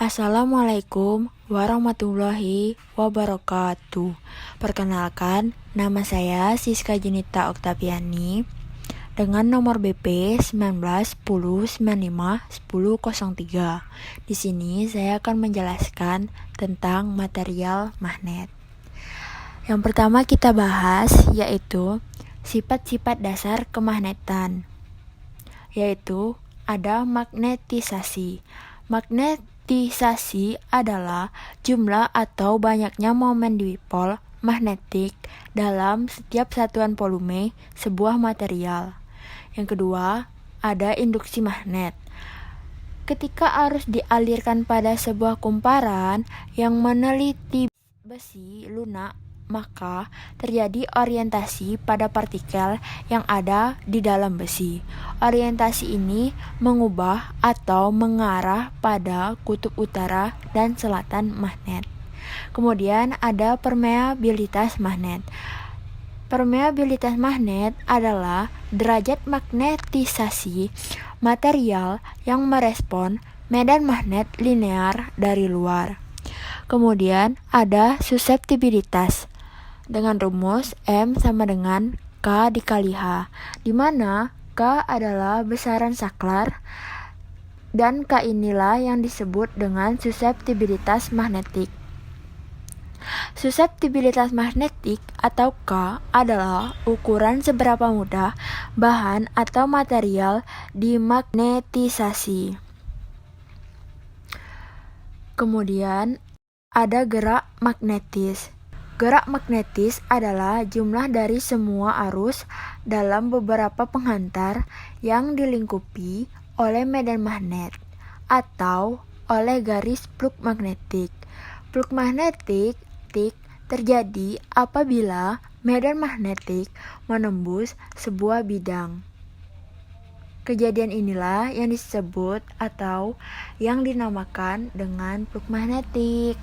Assalamualaikum warahmatullahi wabarakatuh. Perkenalkan, nama saya Siska Junita Oktaviani dengan nomor BP 1910951003. Di sini saya akan menjelaskan tentang material magnet. Yang pertama kita bahas yaitu sifat-sifat dasar kemagnetan, yaitu ada magnetisasi. Magnetisasi adalah jumlah atau banyaknya momen dipol magnetik dalam setiap satuan volume sebuah material. Yang kedua, ada induksi magnet. Ketika arus dialirkan pada sebuah kumparan yang meneliti besi lunak, maka terjadi orientasi pada partikel yang ada di dalam besi. Orientasi ini mengubah atau mengarah pada kutub utara dan selatan magnet. Kemudian ada permeabilitas magnet. Permeabilitas magnet adalah derajat magnetisasi material yang merespon medan magnet linear dari luar. Kemudian ada suseptibilitas dengan rumus M sama dengan K dikali H, di mana K adalah besaran saklar dan K inilah yang disebut dengan suseptibilitas magnetik. Suseptibilitas magnetik atau K adalah ukuran seberapa mudah bahan atau material dimagnetisasi. Kemudian ada gerak magnetis. Gerak magnetis adalah jumlah dari semua arus dalam beberapa penghantar yang dilingkupi oleh medan magnet atau oleh garis plug magnetik. Plug magnetik terjadi apabila medan magnetik menembus sebuah bidang. Kejadian inilah yang disebut atau yang dinamakan dengan plug magnetik.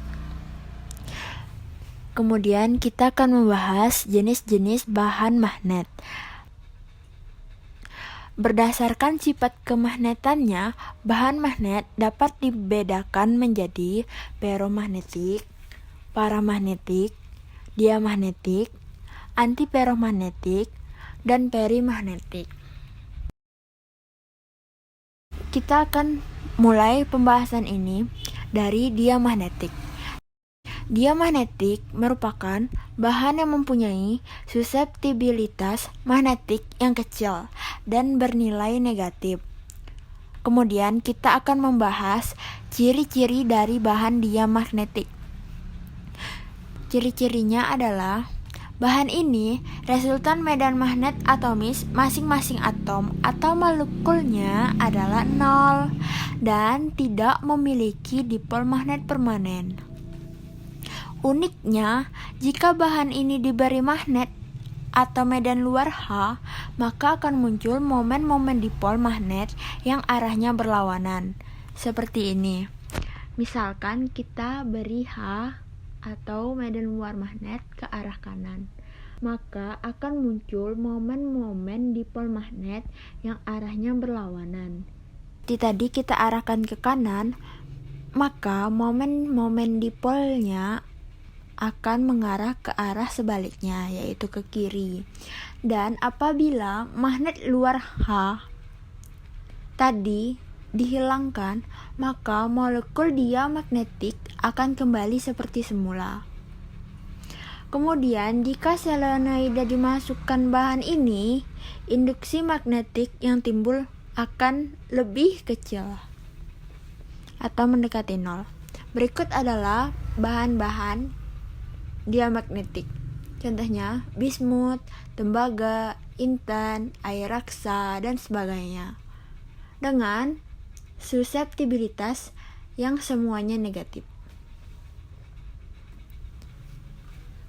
Kemudian kita akan membahas jenis-jenis bahan magnet. Berdasarkan sifat kemagnetannya, bahan magnet dapat dibedakan menjadi feromagnetik, paramagnetik, diamagnetik, antiferomagnetik, dan perimagnetik. Kita akan mulai pembahasan ini dari diamagnetik. Diamagnetik merupakan bahan yang mempunyai suseptibilitas magnetik yang kecil dan bernilai negatif. Kemudian kita akan membahas ciri-ciri dari bahan diamagnetik. Ciri-cirinya adalah bahan ini resultan medan magnet atomis masing-masing atom atau molekulnya adalah 0 dan tidak memiliki dipol magnet permanen. Uniknya, jika bahan ini diberi magnet atau medan luar H, maka akan muncul momen-momen dipol magnet yang arahnya berlawanan. Seperti ini. Misalkan kita beri H atau medan luar magnet ke arah kanan, maka akan muncul momen-momen dipol magnet yang arahnya berlawanan. Tadi kita arahkan ke kanan, maka momen-momen dipolnya akan mengarah ke arah sebaliknya, yaitu ke kiri. Dan apabila magnet luar H tadi dihilangkan, maka molekul diamagnetik akan kembali seperti semula. Kemudian jika selenoida dimasukkan bahan ini, induksi magnetik yang timbul akan lebih kecil atau mendekati 0. Berikut adalah bahan-bahan diamagnetik. Contohnya bismut, tembaga, intan, air raksa, dan sebagainya. Dengan suseptibilitas yang semuanya negatif.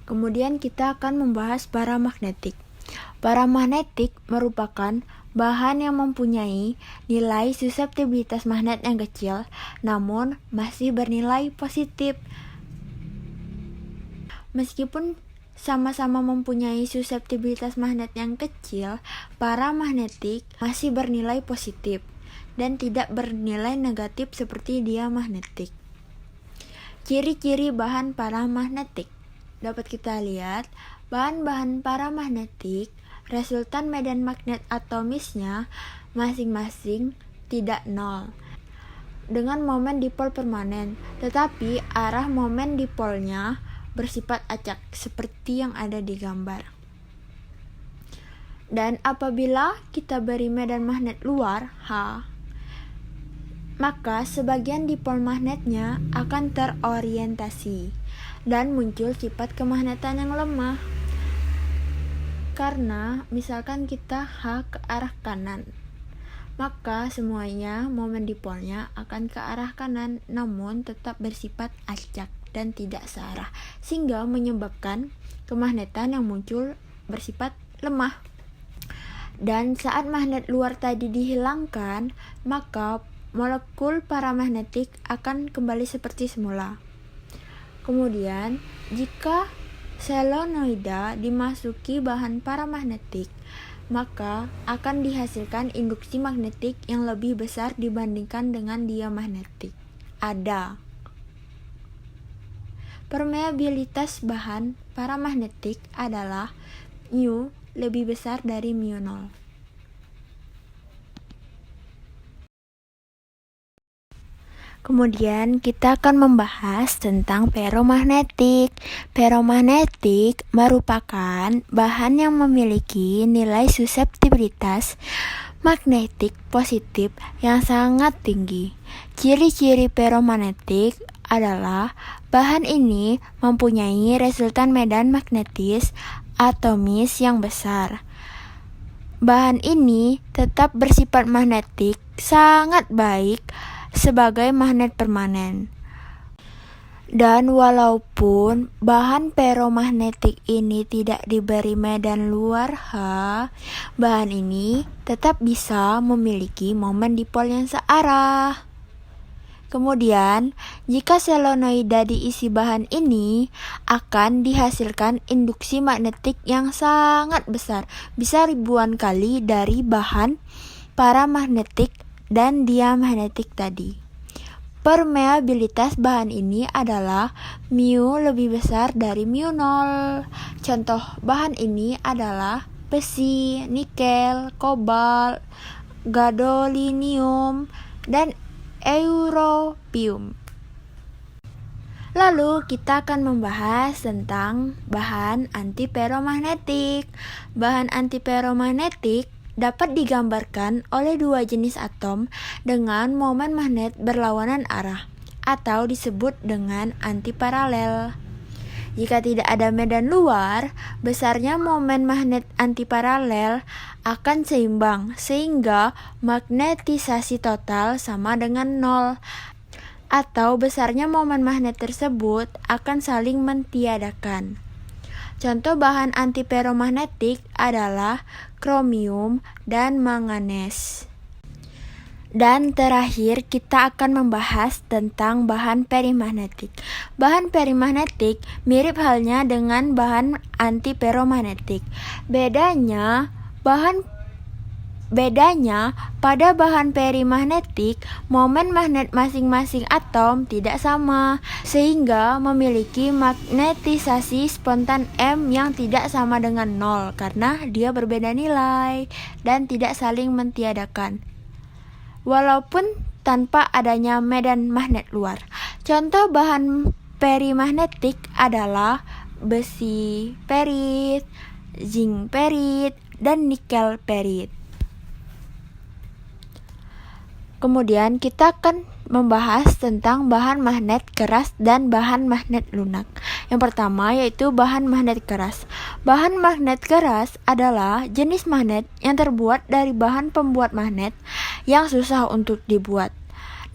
Kemudian kita akan membahas paramagnetik. Paramagnetik merupakan bahan yang mempunyai nilai suseptibilitas magnet yang kecil, namun masih bernilai positif. Meskipun sama-sama mempunyai suseptibilitas magnet yang kecil, paramagnetik masih bernilai positif dan tidak bernilai negatif seperti diamagnetik. Ciri-ciri bahan paramagnetik. Dapat kita lihat, bahan-bahan paramagnetik resultan medan magnet atomisnya masing-masing tidak nol dengan momen dipol permanen, tetapi arah momen dipolnya bersifat acak seperti yang ada di gambar. Dan apabila kita beri medan magnet luar H, maka sebagian dipol magnetnya akan terorientasi dan muncul sifat kemagnetan yang lemah. Karena misalkan kita H ke arah kanan, maka semuanya momen dipolnya akan ke arah kanan namun tetap bersifat acak dan tidak searah, sehingga menyebabkan kemagnetan yang muncul bersifat lemah. Dan saat magnet luar tadi dihilangkan, maka molekul paramagnetik akan kembali seperti semula. Kemudian, jika selenoida dimasuki bahan paramagnetik, maka akan dihasilkan induksi magnetik yang lebih besar dibandingkan dengan diamagnetik. Ada permeabilitas bahan paramagnetik adalah mu lebih besar dari mu nol. Kemudian kita akan membahas tentang feromagnetik. Feromagnetik merupakan bahan yang memiliki nilai suseptibilitas magnetik positif yang sangat tinggi. Ciri-ciri feromagnetik adalah bahan ini mempunyai resultan medan magnetis atomis yang besar. Bahan ini tetap bersifat magnetik sangat baik sebagai magnet permanen. Dan walaupun bahan feromagnetik ini tidak diberi medan luar H, bahan ini tetap bisa memiliki momen dipol yang searah. Kemudian, jika selenoida diisi bahan ini, akan dihasilkan induksi magnetik yang sangat besar, bisa ribuan kali dari bahan paramagnetik dan diamagnetik tadi. Permeabilitas bahan ini adalah mu lebih besar dari mu nol. Contoh bahan ini adalah besi, nikel, kobalt, gadolinium, dan europium. Lalu kita akan membahas tentang bahan antiferomagnetik. Bahan antiferomagnetik dapat digambarkan oleh dua jenis atom dengan momen magnet berlawanan arah atau disebut dengan antiparalel. Jika tidak ada medan luar, besarnya momen magnet antiparalel akan seimbang sehingga magnetisasi total sama dengan nol, atau besarnya momen magnet tersebut akan saling mentiadakan. Contoh bahan antiferomagnetik adalah kromium dan manganes. Dan terakhir kita akan membahas tentang bahan perimagnetik. Bahan perimagnetik mirip halnya dengan bahan antiferomagnetik. Bedanya pada bahan perimagnetik, momen magnet masing-masing atom tidak sama, sehingga memiliki magnetisasi spontan M yang tidak sama dengan nol karena dia berbeda nilai dan tidak saling mentiadakan, walaupun tanpa adanya medan magnet luar. Contoh bahan perimagnetik adalah besi perit, zinc perit, dan nikel perit. Kemudian kita akan membahas tentang bahan magnet keras dan bahan magnet lunak. Yang pertama yaitu bahan magnet keras. Bahan magnet keras adalah jenis magnet yang terbuat dari bahan pembuat magnet yang susah untuk dibuat.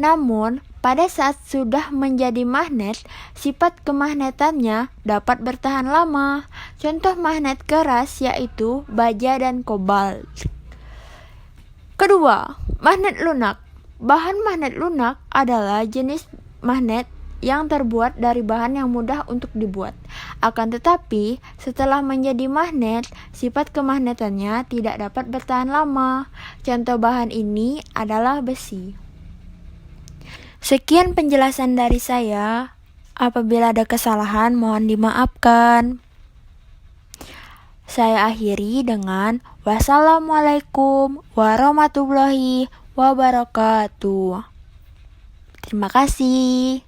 Namun, pada saat sudah menjadi magnet, sifat kemagnetannya dapat bertahan lama. Contoh magnet keras yaitu baja dan kobalt. Kedua, magnet lunak. Bahan magnet lunak adalah jenis magnet yang terbuat dari bahan yang mudah untuk dibuat. Akan tetapi, setelah menjadi magnet, sifat kemagnetannya tidak dapat bertahan lama. Contoh bahan ini adalah besi. Sekian penjelasan dari saya. Apabila ada kesalahan, mohon dimaafkan. Saya akhiri dengan wassalamualaikum warahmatullahi wabarakatuh. Terima kasih.